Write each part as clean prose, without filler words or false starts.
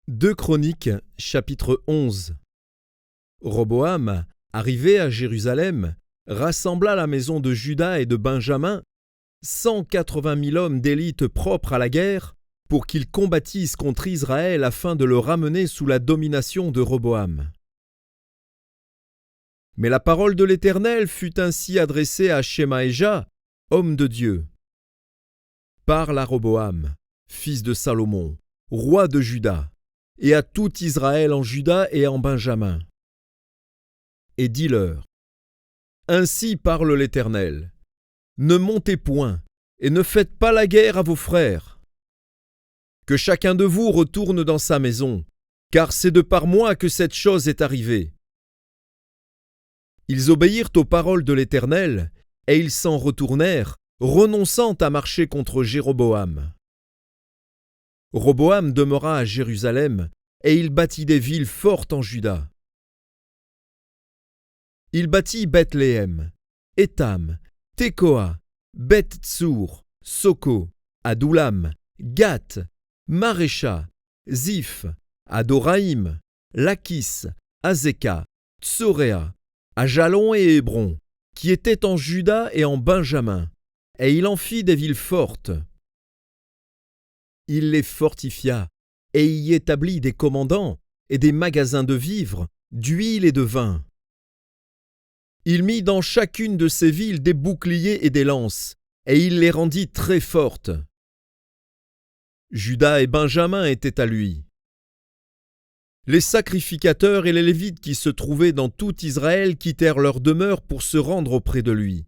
2 Chroniques, chapitre 11. Roboam, arrivé à Jérusalem, rassembla la maison de Juda et de Benjamin, 180 000 hommes d'élite propres à la guerre, pour qu'ils combattissent contre Israël afin de le ramener sous la domination de Roboam. Mais la parole de l'Éternel fut ainsi adressée à Shemaéja, homme de Dieu. Parle à Roboam, fils de Salomon, roi de Juda, et à tout Israël en Juda et en Benjamin. Et dis-leur, ainsi parle l'Éternel, ne montez point, et ne faites pas la guerre à vos frères. Que chacun de vous retourne dans sa maison, car c'est de par moi que cette chose est arrivée. Ils obéirent aux paroles de l'Éternel, et ils s'en retournèrent, renonçant à marcher contre Jéroboam. Roboam demeura à Jérusalem, et il bâtit des villes fortes en Juda. Il bâtit Bethléem, Étam, Tekoa, Beth-Tsour, Soko, Adoulam, Gath, Marécha, Ziph, Adoraïm, Lachis, Azeka, Tsoréa, Ajalon et Hébron, qui étaient en Juda et en Benjamin, et il en fit des villes fortes. Il les fortifia, et y établit des commandants et des magasins de vivres, d'huile et de vin. Il mit dans chacune de ces villes des boucliers et des lances, et il les rendit très fortes. Juda et Benjamin étaient à lui. Les sacrificateurs et les Lévites qui se trouvaient dans tout Israël quittèrent leur demeure pour se rendre auprès de lui.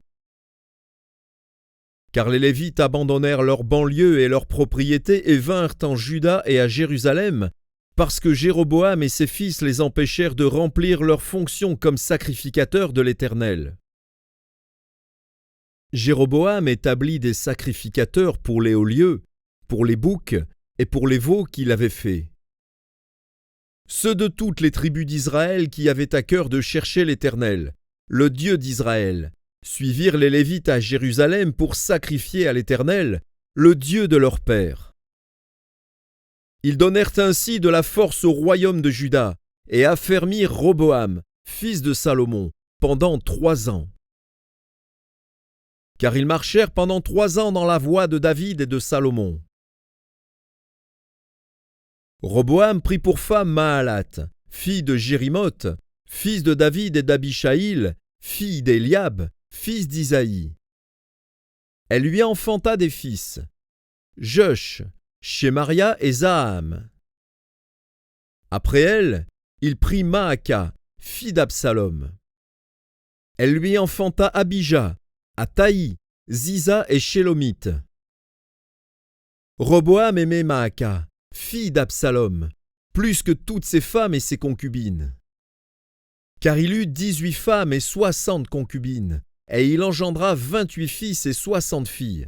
Car les Lévites abandonnèrent leurs banlieues et leurs propriétés et vinrent en Juda et à Jérusalem, parce que Jéroboam et ses fils les empêchèrent de remplir leurs fonctions comme sacrificateurs de l'Éternel. Jéroboam établit des sacrificateurs pour les hauts lieux, pour les boucs et pour les veaux qu'il avait faits. Ceux de toutes les tribus d'Israël qui avaient à cœur de chercher l'Éternel, le Dieu d'Israël, suivirent les Lévites à Jérusalem pour sacrifier à l'Éternel, le Dieu de leur père. Ils donnèrent ainsi de la force au royaume de Juda et affermirent Roboam, fils de Salomon, pendant 3 ans. Car ils marchèrent pendant 3 ans dans la voie de David et de Salomon. Roboam prit pour femme Mahalat, fille de Jérimoth, fils de David et d'Abishaïl, fille d'Éliab, fils d'Isaïe. Elle lui enfanta des fils, Josh, Shemaria et Zaham. Après elle, il prit Maaka, fille d'Absalom. Elle lui enfanta Abijah, Ataï, Ziza et Shélomith. Roboam aimait Maaka, fille d'Absalom, plus que toutes ses femmes et ses concubines. Car il eut 18 femmes et 60 concubines, et il engendra 28 fils et 60 filles.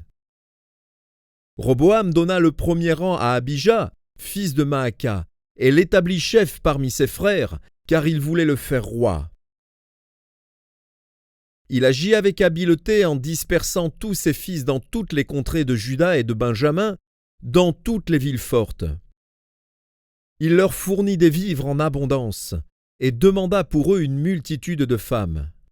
Roboam donna le premier rang à Abijah, fils de Maaka, et l'établit chef parmi ses frères, car il voulait le faire roi. Il agit avec habileté en dispersant tous ses fils dans toutes les contrées de Juda et de Benjamin, dans toutes les villes fortes. Il leur fournit des vivres en abondance, et demanda pour eux une multitude de femmes.